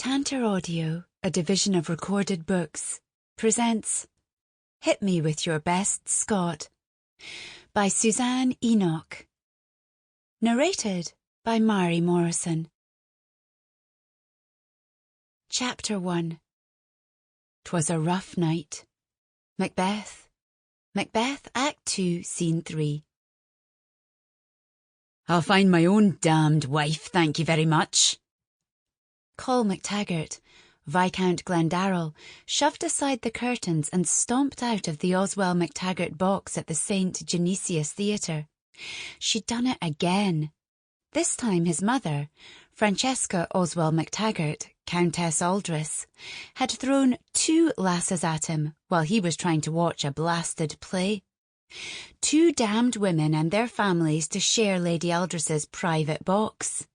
Tantor Audio, a division of Recorded Books, presents Hit Me With Your Best Scot by Suzanne Enoch. Narrated by Morrison. Chapter 1. 'Twas a rough night. Macbeth, Act 2, Scene 3. I'll find my own damned wife, thank you very much. Coll MacTaggert, Viscount Glendarril, shoved aside the curtains and stomped out of the Oswell MacTaggert box at the St. Genesius Theatre. She'd done it again. This time his mother, Francesca Oswell MacTaggert, Countess Aldris, had thrown 2 lasses at him while he was trying to watch a blasted play. 2 damned women and their families to share Lady Aldris's private box.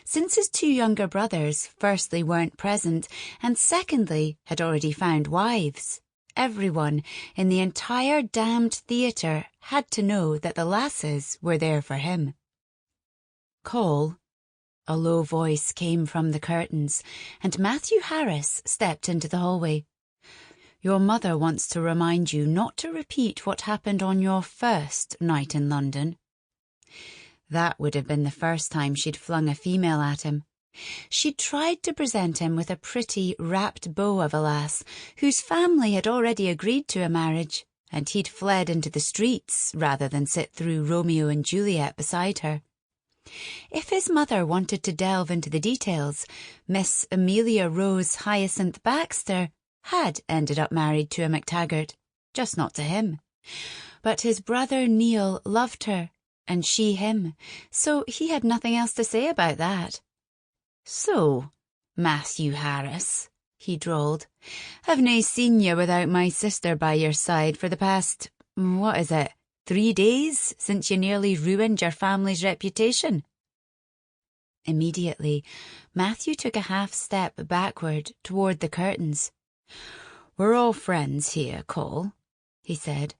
Since his 2 younger brothers firstly weren't present and secondly had already found wives, everyone in the entire damned theatre had to know that the lasses were there for him. Coll, a low voice came from the curtains, and Matthew Harris stepped into the hallway. Your mother wants to remind you not to repeat what happened on your first night in London. That would have been the first time she'd flung a female at him. She'd tried to present him with a pretty, wrapped beau of a lass, whose family had already agreed to a marriage, and he'd fled into the streets rather than sit through Romeo and Juliet beside her. If his mother wanted to delve into the details, Miss Amelia Rose Hyacinth Baxter had ended up married to a MacTaggert, just not to him. But his brother Neil loved her, and she him, so he had nothing else to say about that. "So, Matthew Harris," he drawled, "I've nae seen you without my sister by your side for the past, 3 days since you nearly ruined your family's reputation?" Immediately, Matthew took a half-step backward toward the curtains. "We're all friends here, Coll," he said.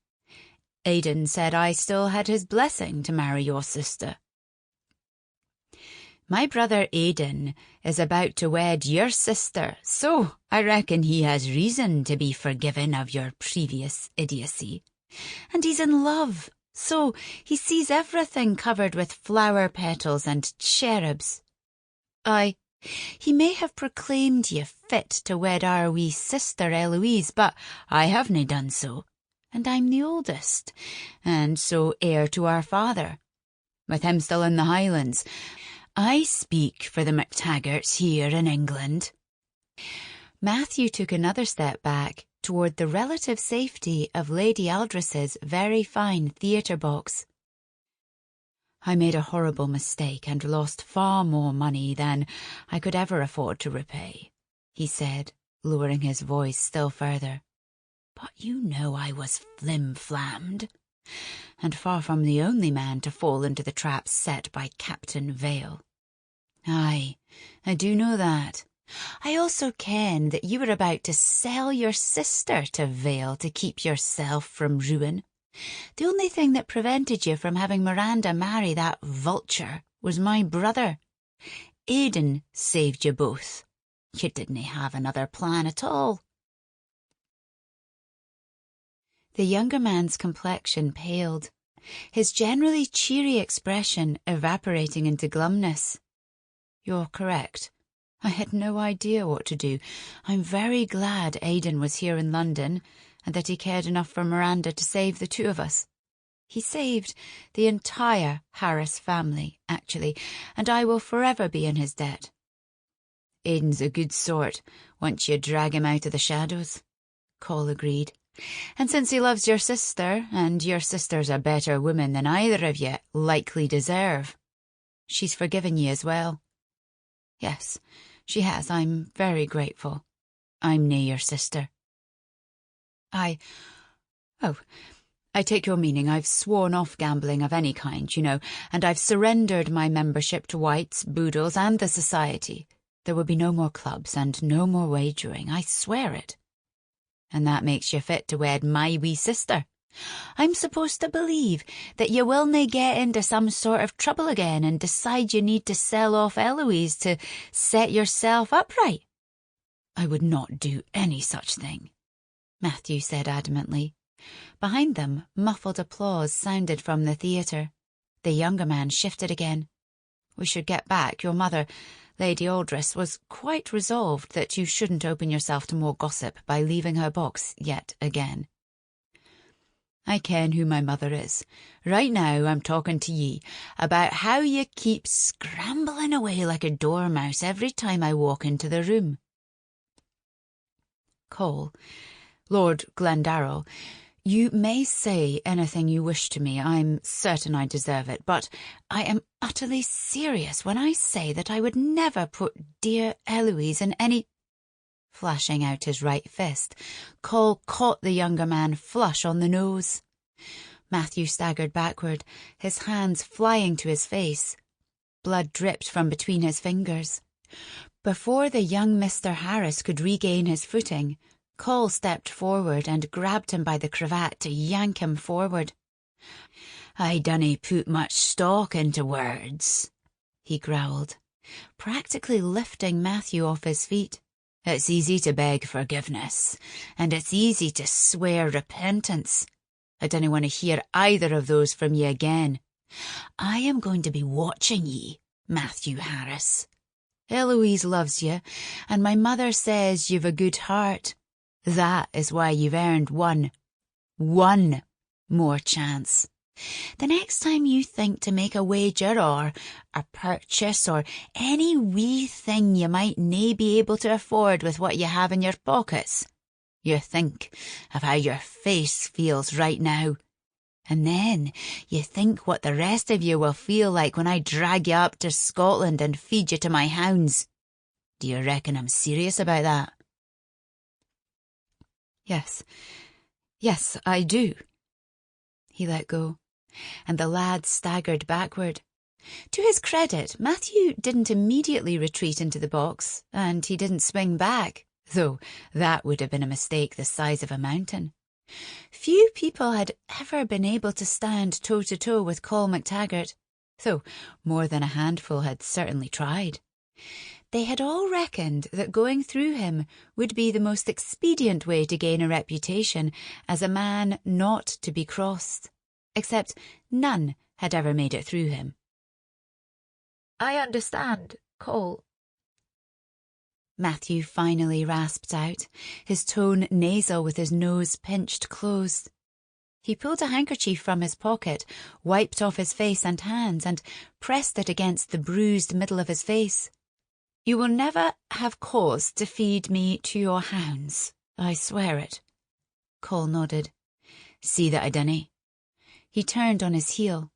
"Aidan said I still had his blessing to marry your sister." "My brother Aidan is about to wed your sister, so I reckon he has reason to be forgiven of your previous idiocy. And he's in love, so he sees everything covered with flower petals and cherubs. Aye, he may have proclaimed ye fit to wed our wee sister Eloise, but I havena done so. And I'm the oldest, and so heir to our father. With him still in the Highlands, I speak for the MacTaggerts here in England." Matthew took another step back toward the relative safety of Lady Aldris's very fine theatre box. "I made a horrible mistake and lost far more money than I could ever afford to repay," he said, lowering his voice still further. "But you know I was flim-flammed, and far from the only man to fall into the trap set by Captain Vale. Aye, I do know that. I also ken that you were about to sell your sister to Vale to keep yourself from ruin. The only thing that prevented you from having Miranda marry that vulture was my brother. Aidan saved you both. You didn't have another plan at all." The younger man's complexion paled, his generally cheery expression evaporating into glumness. "You're correct. I had no idea what to do. I'm very glad Aidan was here in London and that he cared enough for Miranda to save the 2 of us. He saved the entire Harris family, actually, and I will forever be in his debt." "Aidan's a good sort, once you drag him out of the shadows," Coll agreed. "And since he loves your sister, and your sister's a better woman than either of you likely deserve, she's forgiven ye as well." "Yes, she has. I'm very grateful. I'm nae your sister." I take your meaning. I've sworn off gambling of any kind, you know, and I've surrendered my membership to White's, Boodle's, and the Society. There will be no more clubs and no more wagering, I swear it. And that makes you fit to wed my wee sister. I'm supposed to believe that you will nae get into some sort of trouble again and decide you need to sell off Eloise to set yourself upright. I would not do any such thing, Matthew said adamantly. Behind them, muffled applause sounded from the theatre. The younger man shifted again. We should get back. Your mother, Lady Aldris, was quite resolved that you shouldn't open yourself to more gossip by leaving her box yet again. I ken who my mother is. Right now I'm talking to ye about how ye keep scrambling away like a dormouse every time I walk into the room. Coll, Lord Glendarril, you may say anything you wish to me. I'm certain I deserve it, but I am utterly serious when I say that I would never put dear Eloise in any... Flashing out his right fist, Coll caught the younger man flush on the nose. Matthew staggered backward, his hands flying to his face. Blood dripped from between his fingers. Before the young Mr. Harris could regain his footing, Coll stepped forward and grabbed him by the cravat to yank him forward. I dunna put much stock into words, he growled, practically lifting Matthew off his feet. It's easy to beg forgiveness, and it's easy to swear repentance. I dunna want to hear either of those from ye again. I am going to be watching ye, Matthew Harris. Eloise loves you, and my mother says you've a good heart. That is why you've earned one more chance. The next time you think to make a wager or a purchase or any wee thing you might nae be able to afford with what you have in your pockets, you think of how your face feels right now. And then you think what the rest of you will feel like when I drag you up to Scotland and feed you to my hounds. Do you reckon I'm serious about that? Yes, I do. He let go, and the lad staggered backward. To his credit, Matthew didn't immediately retreat into the box, and he didn't swing back, though that would have been a mistake the size of a mountain. Few people had ever been able to stand toe-to-toe with Coll MacTaggert, though more than a handful had certainly tried. They had all reckoned that going through him would be the most expedient way to gain a reputation as a man not to be crossed, except none had ever made it through him. I understand, Coll, Matthew finally rasped out, his tone nasal with his nose pinched closed. He pulled a handkerchief from his pocket, wiped off his face and hands, and pressed it against the bruised middle of his face. You will never have cause to feed me to your hounds, I swear it. Coll nodded. See that I dinna. He turned on his heel.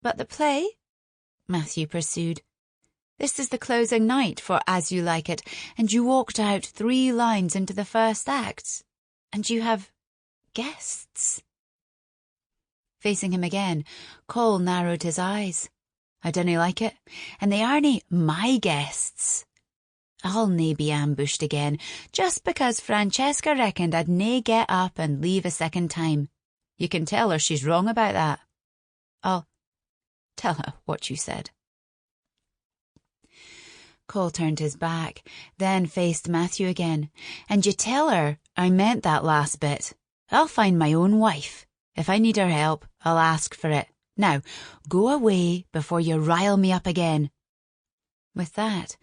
But the play? Matthew pursued. This is the closing night for As You Like It, and you walked out 3 lines into the first act, and you have guests. Facing him again, Coll narrowed his eyes. I dinna like it, and they aren't my guests. I'll nae be ambushed again, just because Francesca reckoned I'd nae get up and leave a second time. You can tell her she's wrong about that. I'll tell her what you said. Coll turned his back, then faced Matthew again. And you tell her I meant that last bit. I'll find my own wife. If I need her help, I'll ask for it. Now, go away before you rile me up again. With that,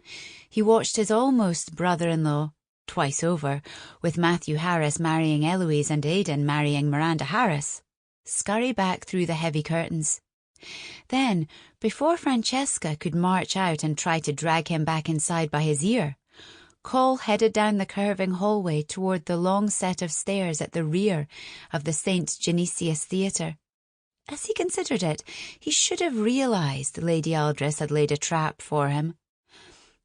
he watched his almost brother-in-law, twice over, with Matthew Harris marrying Eloise and Aidan marrying Miranda Harris, scurry back through the heavy curtains. Then, before Francesca could march out and try to drag him back inside by his ear, Coll headed down the curving hallway toward the long set of stairs at the rear of the St. Genesius Theatre. As he considered it, he should have realised Lady Aldris had laid a trap for him.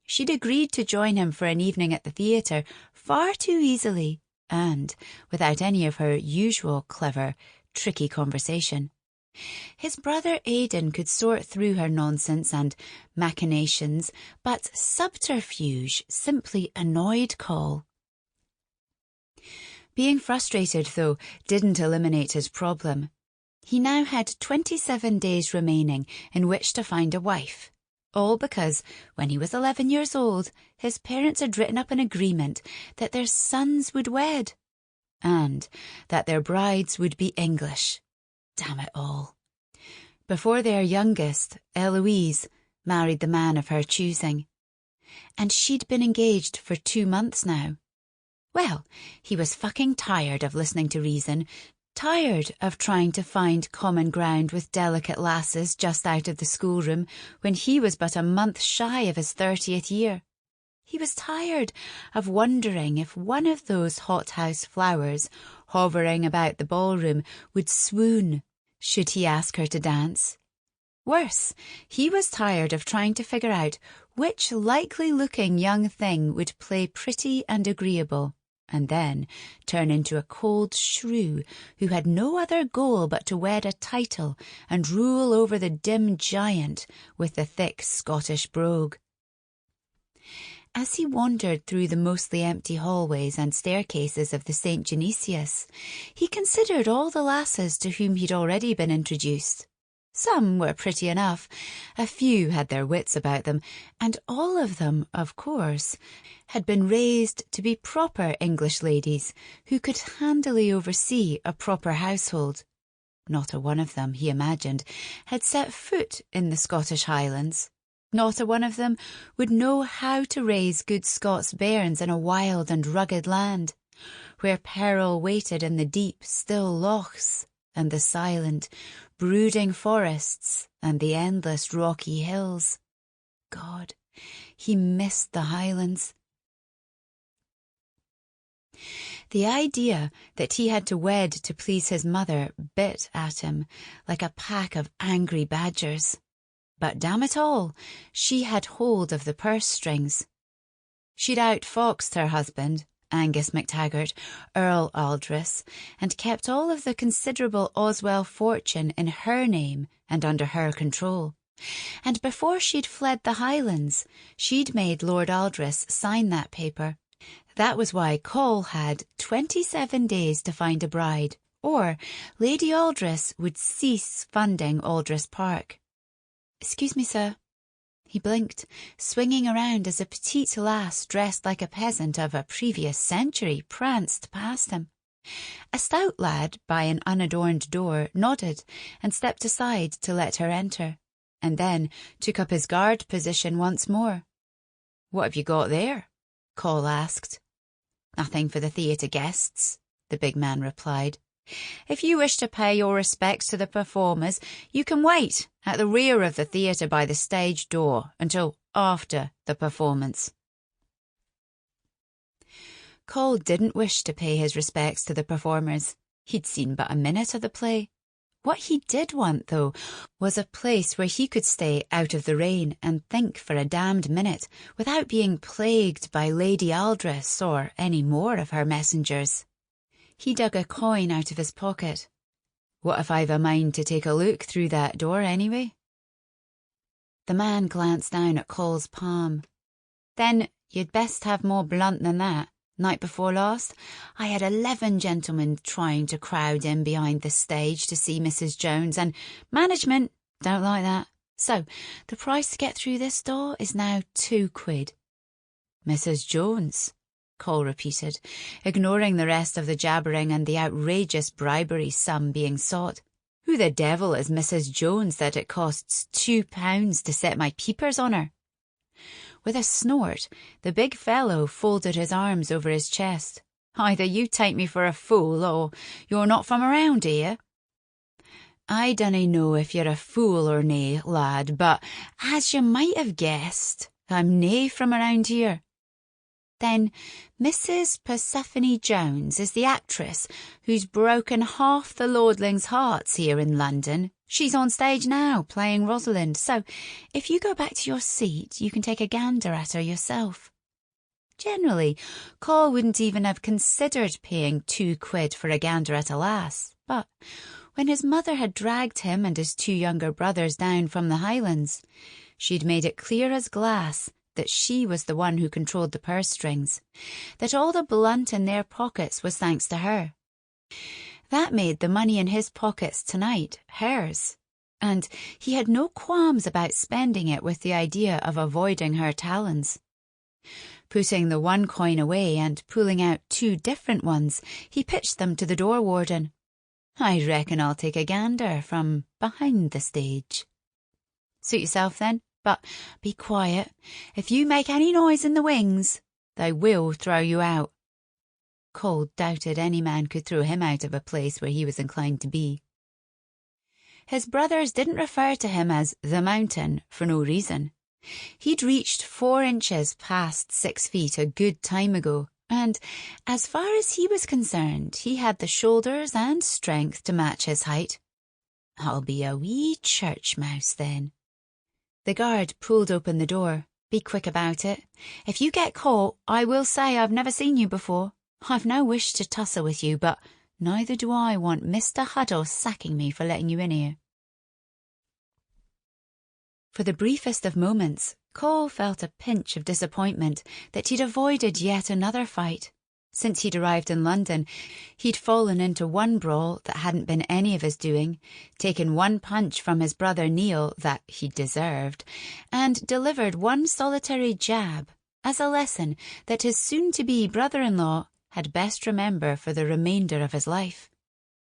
She'd agreed to join him for an evening at the theatre far too easily, and without any of her usual clever, tricky conversation. His brother Aidan could sort through her nonsense and machinations, but subterfuge simply annoyed Coll. Being frustrated, though, didn't eliminate his problem. He now had 27 days remaining in which to find a wife, All because, when he was 11 years old, his parents had written up an agreement that their sons would wed, and that their brides would be English. Damn it all. Before their youngest, Eloise, married the man of her choosing. And she'd been engaged for 2 months now. Well, he was fucking tired of listening to reason, tired of trying to find common ground with delicate lasses just out of the schoolroom when he was but a month shy of his 30th year. He was tired of wondering if one of those hothouse flowers hovering about the ballroom would swoon should he ask her to dance. Worse, he was tired of trying to figure out which likely-looking young thing would play pretty and agreeable, and then turn into a cold shrew who had no other goal but to wed a title and rule over the dim giant with the thick Scottish brogue. As he wandered through the mostly empty hallways and staircases of the St. Genesius, he considered all the lasses to whom he'd already been introduced. Some were pretty enough, a few had their wits about them, and all of them, of course, had been raised to be proper English ladies who could handily oversee a proper household. Not a one of them, he imagined, had set foot in the Scottish Highlands. Not a one of them would know how to raise good Scots bairns in a wild and rugged land, where peril waited in the deep, still lochs, and the silent, brooding forests, and the endless rocky hills. God, he missed the Highlands. The idea that he had to wed to please his mother bit at him like a pack of angry badgers. But damn it all, she had hold of the purse strings. She'd outfoxed her husband, Angus MacTaggert, Earl Aldris, and kept all of the considerable Oswell fortune in her name and under her control. And before she'd fled the Highlands, she'd made Lord Aldris sign that paper. That was why Coll had 27 days to find a bride, or Lady Aldris would cease funding Aldris Park. "Excuse me, sir." He blinked, swinging around as a petite lass dressed like a peasant of a previous century pranced past him. A stout lad by an unadorned door nodded and stepped aside to let her enter, and then took up his guard position once more. "What have you got there?" Coll asked. "Nothing for the theatre guests," the big man replied. "If you wish to pay your respects to the performers, you can wait at the rear of the theatre by the stage door until after the performance." Coll didn't wish to pay his respects to the performers. He'd seen but a minute of the play. What he did want, though, was a place where he could stay out of the rain and think for a damned minute without being plagued by Lady Aldris or any more of her messengers. He dug a coin out of his pocket. "What if I've a mind to take a look through that door anyway?" The man glanced down at Coll's palm. "Then you'd best have more blunt than that. Night before last, I had 11 gentlemen trying to crowd in behind the stage to see Mrs. Jones, and management don't like that. So the price to get through this door is now £2. "Mrs. Jones," Coll repeated, ignoring the rest of the jabbering and the outrageous bribery sum being sought. "Who the devil is Mrs. Jones that it costs £2 to set my peepers on her?" With a snort, the big fellow folded his arms over his chest. "Either you take me for a fool, or you're not from around here." "I dunna know if you're a fool or nae, lad, but, as you might have guessed, I'm nae from around here." "Then Mrs. Persephone Jones is the actress who's broken half the lordlings' hearts here in London. She's on stage now, playing Rosalind, so if you go back to your seat, you can take a gander at her yourself." Generally, Coll wouldn't even have considered paying £2 for a gander at a lass, but when his mother had dragged him and his 2 younger brothers down from the Highlands, she'd made it clear as glass that she was the one who controlled the purse strings, that all the blunt in their pockets was thanks to her. That made the money in his pockets tonight hers, and he had no qualms about spending it with the idea of avoiding her talons. Putting the one coin away and pulling out 2 different ones, he pitched them to the door warden. "I reckon I'll take a gander from behind the stage." "Suit yourself then, but be quiet. If you make any noise in the wings, they will throw you out." Coll doubted any man could throw him out of a place where he was inclined to be. His brothers didn't refer to him as the Mountain for no reason. He'd reached 4 inches past 6 feet a good time ago, and as far as he was concerned, he had the shoulders and strength to match his height. "I'll be a wee church mouse then." The guard pulled open the door. "Be quick about it. If you get caught, I will say I've never seen you before. I've no wish to tussle with you, but neither do I want Mr. Huddle sacking me for letting you in here." For the briefest of moments, Coll felt a pinch of disappointment that he'd avoided yet another fight. Since he'd arrived in London, he'd fallen into one brawl that hadn't been any of his doing, taken one punch from his brother Neil that he'd deserved, and delivered one solitary jab as a lesson that his soon-to-be brother-in-law had best remember for the remainder of his life.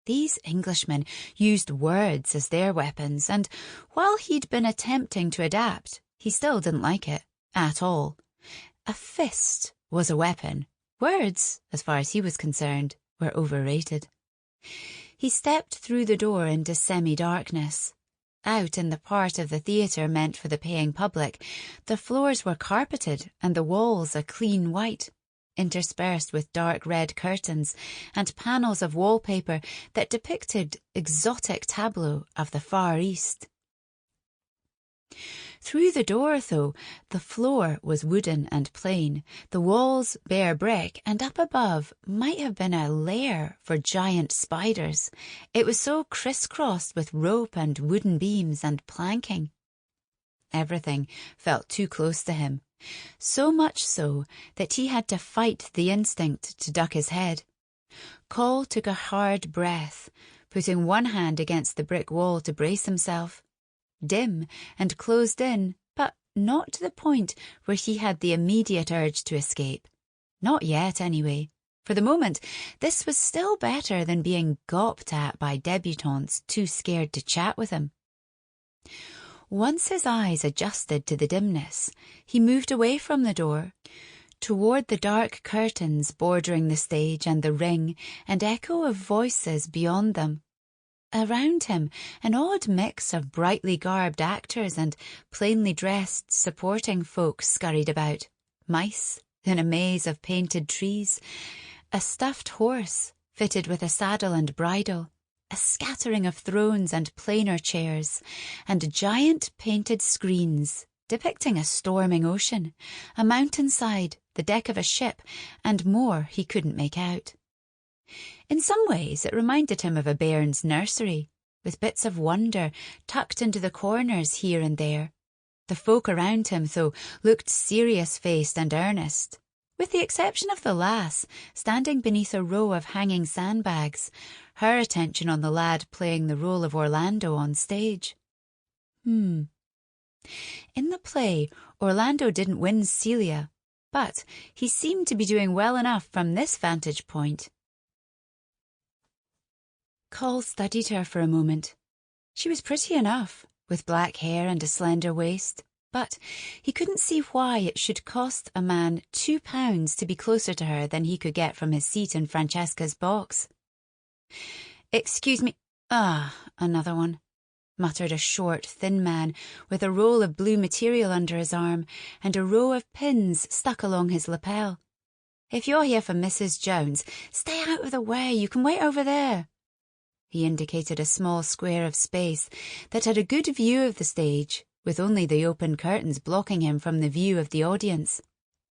These Englishmen used words as their weapons, and while he'd been attempting to adapt, he still didn't like it, at all. A fist was a weapon. Words, as far as he was concerned, were overrated. He stepped through the door into semi-darkness. Out in the part of the theatre meant for the paying public, the floors were carpeted and the walls a clean white, interspersed with dark red curtains and panels of wallpaper that depicted exotic tableaux of the Far East. Through the door, though, the floor was wooden and plain, the walls bare brick, and up above might have been a lair for giant spiders. It was so crisscrossed with rope and wooden beams and planking. Everything felt too close to him. So much so that he had to fight the instinct to duck his head. Coll took a hard breath, putting one hand against the brick wall to brace himself. Dim and closed in, but not to the point where he had the immediate urge to escape. Not yet, anyway. For the moment, this was still better than being gawped at by debutantes too scared to chat with him. Once his eyes adjusted to the dimness, he moved away from the door, toward the dark curtains bordering the stage and the ring and echo of voices beyond them. Around him, an odd mix of brightly garbed actors and plainly dressed supporting folk scurried about. Mice in a maze of painted trees, a stuffed horse fitted with a saddle and bridle, a scattering of thrones and plainer chairs, and giant painted screens depicting a storming ocean, a mountainside, the deck of a ship, and more he couldn't make out. In some ways it reminded him of a bairn's nursery, with bits of wonder tucked into the corners here and there. The folk around him, though, looked serious-faced and earnest, with the exception of the lass, standing beneath a row of hanging sandbags, her attention on the lad playing the role of Orlando on stage. In the play, Orlando didn't win Celia, but he seemed to be doing well enough from this vantage point. Coll studied her for a moment. She was pretty enough, with black hair and a slender waist, but he couldn't see why it should cost a man £2 to be closer to her than he could get from his seat in Francesca's box. "Excuse me, another one," muttered a short, thin man with a roll of blue material under his arm and a row of pins stuck along his lapel. "If you're here for Mrs. Jones, stay out of the way. You can wait over there." He indicated a small square of space that had a good view of the stage, with only the open curtains blocking him from the view of the audience.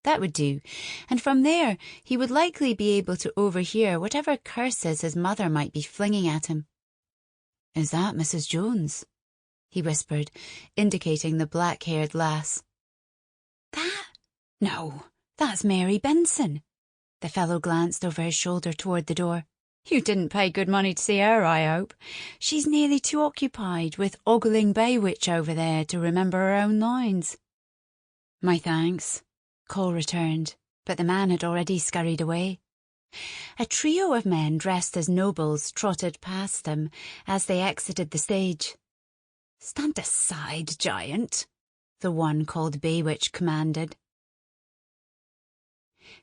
That would do, and from there he would likely be able to overhear whatever curses his mother might be flinging at him. "Is that Mrs. Jones?" he whispered, indicating the black-haired lass. "That? No, that's Mhairi Benson." The fellow glanced over his shoulder toward the door. You didn't pay good money to see her, I hope. She's nearly too occupied with ogling Baywitch over there to remember her own lines. My thanks, Coll returned, but the man had already scurried away. A trio of men dressed as nobles trotted past them as they exited the stage. Stand aside, giant, the one called Baywitch commanded,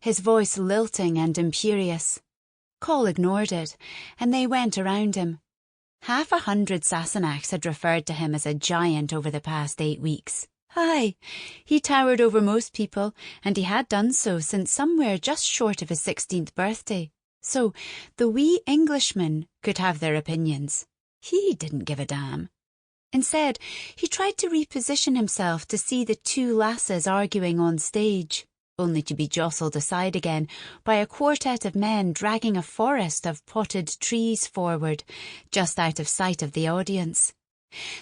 his voice lilting and imperious. Coll ignored it, and they went around him. 100 Sassenachs had referred to him as a giant over the past 8 weeks. Aye, he towered over most people, and he had done so since somewhere just short of his 16th birthday. So the wee Englishmen could have their opinions. He didn't give a damn. Instead, he tried to reposition himself to see the 2 lasses arguing on stage, only to be jostled aside again by a quartet of men dragging a forest of potted trees forward, just out of sight of the audience.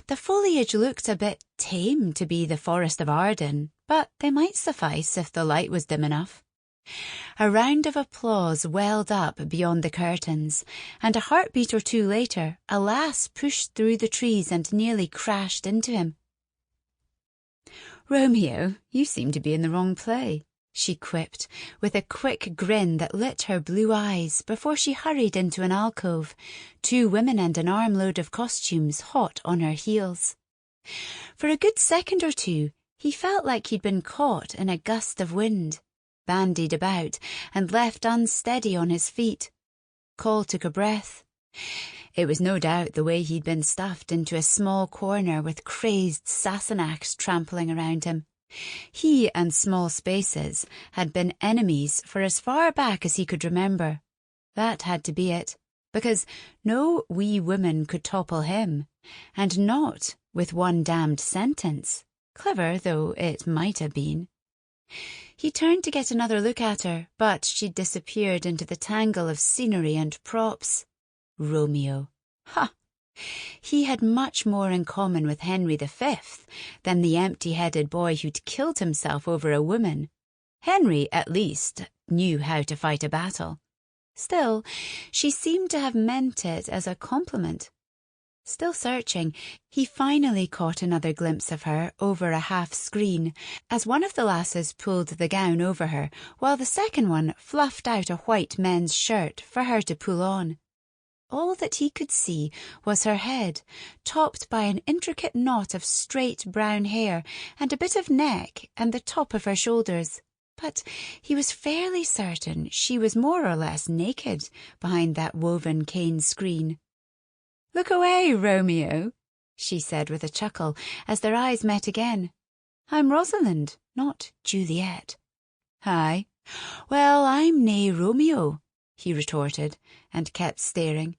The foliage looked a bit tame to be the Forest of Arden, but they might suffice if the light was dim enough. A round of applause welled up beyond the curtains, and a heartbeat or two later a lass pushed through the trees and nearly crashed into him. "Romeo, you seem to be in the wrong play," she quipped, with a quick grin that lit her blue eyes before she hurried into an alcove, 2 women and an armload of costumes hot on her heels. For a good second or two, he felt like he'd been caught in a gust of wind, bandied about and left unsteady on his feet. Coll took a breath. It was no doubt the way he'd been stuffed into a small corner with crazed Sassenachs trampling around him. He and small spaces had been enemies for as far back as he could remember. That had to be it, because no wee woman could topple him, and not with one damned sentence, clever though it might have been. He turned to get another look at her, but she'd disappeared into the tangle of scenery and props. Romeo. Ha! He had much more in common with Henry V than the empty-headed boy who'd killed himself over a woman. Henry, at least, knew how to fight a battle. Still, she seemed to have meant it as a compliment. Still searching, he finally caught another glimpse of her over a half-screen as one of the lasses pulled the gown over her while the second one fluffed out a white men's shirt for her to pull on. All that he could see was her head, topped by an intricate knot of straight brown hair and a bit of neck and the top of her shoulders. But he was fairly certain she was more or less naked behind that woven cane screen. "Look away, Romeo," she said with a chuckle as their eyes met again. "I'm Rosalind, not Juliet." "Aye. Well, I'm nae Romeo," he retorted, and kept staring.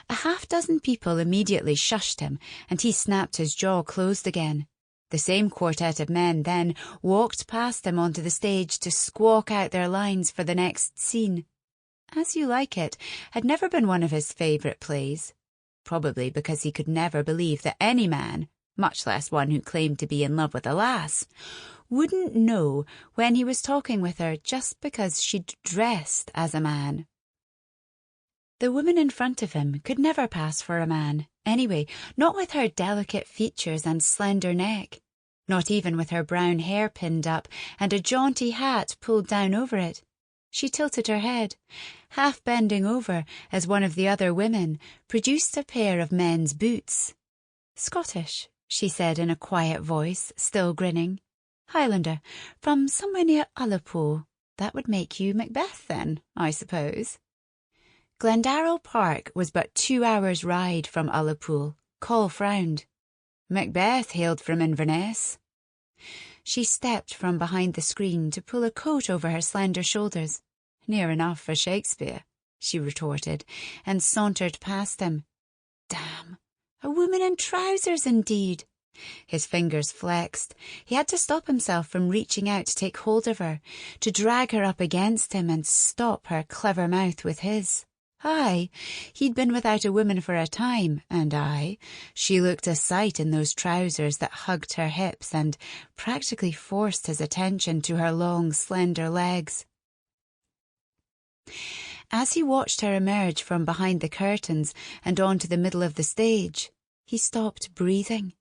6 people immediately shushed him, and he snapped his jaw closed again. The same quartet of men then walked past him onto the stage to squawk out their lines for the next scene. As You Like It had never been one of his favourite plays, probably because he could never believe that any man, much less one who claimed to be in love with a lass, wouldn't know when he was talking with her just because she'd dressed as a man. The woman in front of him could never pass for a man, anyway, not with her delicate features and slender neck, not even with her brown hair pinned up and a jaunty hat pulled down over it. She tilted her head, half bending over as one of the other women produced a pair of men's boots. "Scottish," she said in a quiet voice, still grinning. "Highlander, from somewhere near Ullapool. That would make you Macbeth then, I suppose." Glendarril Park was but 2 hours' ride from Ullapool. Coll frowned. Macbeth hailed from Inverness. She stepped from behind the screen to pull a coat over her slender shoulders. "Near enough for Shakespeare," she retorted, and sauntered past him. Damn, a woman in trousers indeed. His fingers flexed. He had to stop himself from reaching out to take hold of her, to drag her up against him and stop her clever mouth with his. Aye, he'd been without a woman for a time, and aye, she looked a sight in those trousers that hugged her hips and practically forced his attention to her long, slender legs. As he watched her emerge from behind the curtains and onto the middle of the stage, he stopped breathing.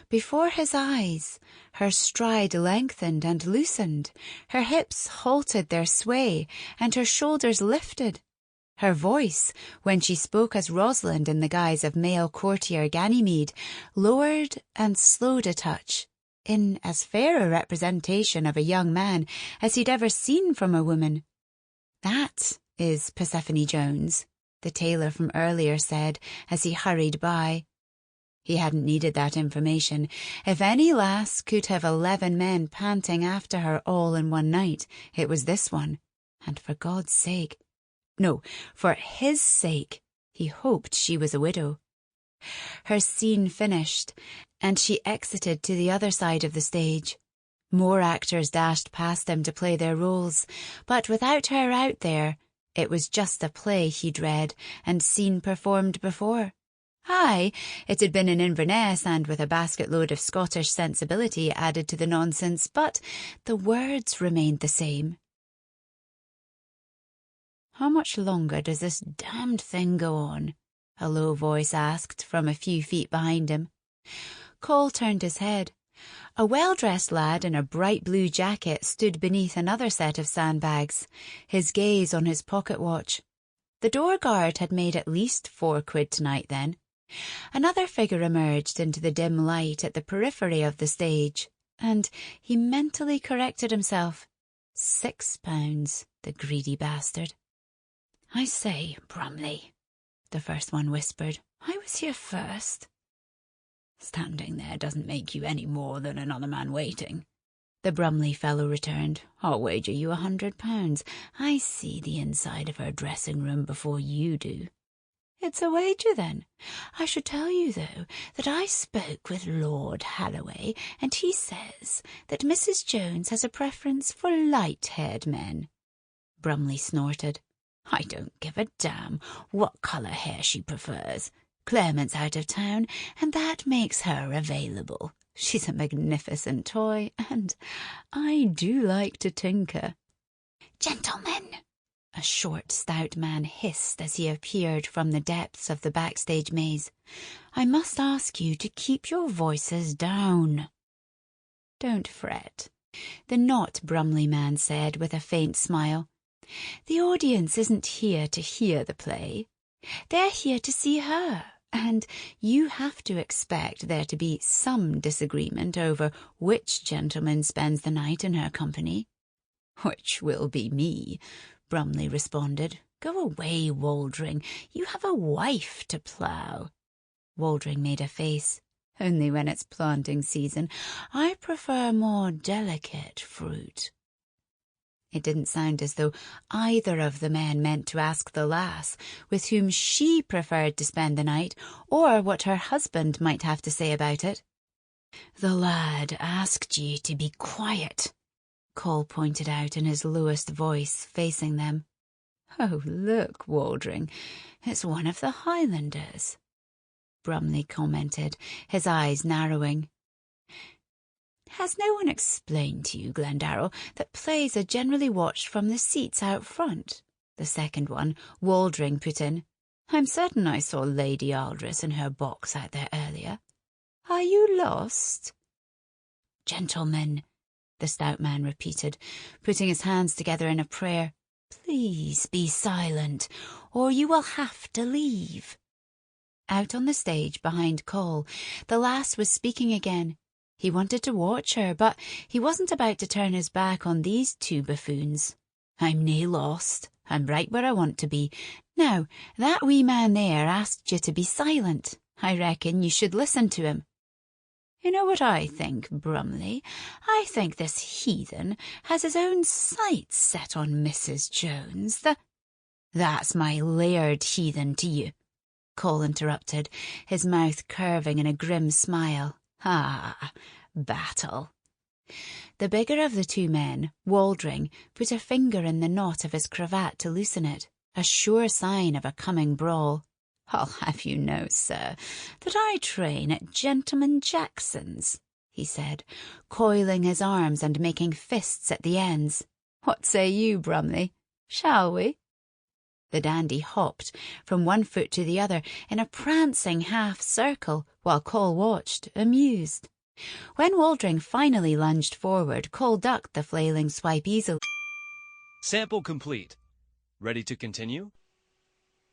Before his eyes, her stride lengthened and loosened, her hips halted their sway, and her shoulders lifted. Her voice, when she spoke as Rosalind in the guise of male courtier Ganymede, lowered and slowed a touch, in as fair a representation of a young man as he'd ever seen from a woman. "That is Persephone Jones," the tailor from earlier said as he hurried by. He hadn't needed that information. If any lass could have 11 men panting after her all in one night, it was this one. And for God's sake, no, for his sake, he hoped she was a widow. Her scene finished, and she exited to the other side of the stage. More actors dashed past him to play their roles, but without her out there, it was just a play he'd read and seen performed before. Aye, it had been in Inverness and with a basket-load of Scottish sensibility added to the nonsense, but the words remained the same. "How much longer does this damned thing go on?" a low voice asked from a few feet behind him. Coll turned his head. A well-dressed lad in a bright blue jacket stood beneath another set of sandbags, his gaze on his pocket watch. The door guard had made at least 4 quid tonight then. Another figure emerged into the dim light at the periphery of the stage, and he mentally corrected himself. £6, the greedy bastard. "I say, Bromley," the first one whispered. "I was here first." "Standing there doesn't make you any more than another man waiting," the Bromley fellow returned. "I'll wager you £100. I see the inside of her dressing room before you do." "It's a wager, then. I should tell you, though, that I spoke with Lord Halloway, and he says that Mrs. Jones has a preference for light-haired men." Bromley snorted. "I don't give a damn what colour hair she prefers. Claremont's out of town, and that makes her available. She's a magnificent toy, and I do like to tinker." "Gentlemen," a short, stout man hissed as he appeared from the depths of the backstage maze, "I must ask you to keep your voices down." "Don't fret," the not Bromley man said with a faint smile. "The audience isn't here to hear the play. They're here to see her, and you have to expect there to be some disagreement over which gentleman spends the night in her company." "Which will be me," Bromley responded. "Go away, Waldring. You have a wife to plough." Waldring made a face. "Only when it's planting season. I prefer more delicate fruit." It didn't sound as though either of the men meant to ask the lass with whom she preferred to spend the night, or what her husband might have to say about it. "The lad asked you to be quiet," Coll pointed out in his lowest voice, facing them. "Oh, look, Waldring, it's one of the Highlanders," Bromley commented, his eyes narrowing. "Has no one explained to you, Glendarril, that plays are generally watched from the seats out front?" the second one, Waldring, put in. "I'm certain I saw Lady Aldris in her box out there earlier. Are you lost?" "Gentlemen," the stout man repeated, putting his hands together in a prayer, "please be silent, or you will have to leave." Out on the stage behind Coll, the lass was speaking again. He wanted to watch her, but he wasn't about to turn his back on these 2 buffoons. "I'm nae lost. I'm right where I want to be. Now, that wee man there asked you to be silent. I reckon you should listen to him." "You know what I think, Bromley? I think this heathen has his own sights set on Mrs. Jones. That's my laird heathen to you," Coll interrupted, his mouth curving in a grim smile. "Ah, battle." The bigger of the 2 men, Waldring, put a finger in the knot of his cravat to loosen it, a sure sign of a coming brawl. "I'll have you know, sir, that I train at Gentleman Jackson's," he said, coiling his arms and making fists at the ends. "What say you, Bromley? Shall we?" The dandy hopped from one foot to the other in a prancing half-circle while Coll watched, amused. When Waldring finally lunged forward, Coll ducked the flailing swipe easily. Sample complete. Ready to continue?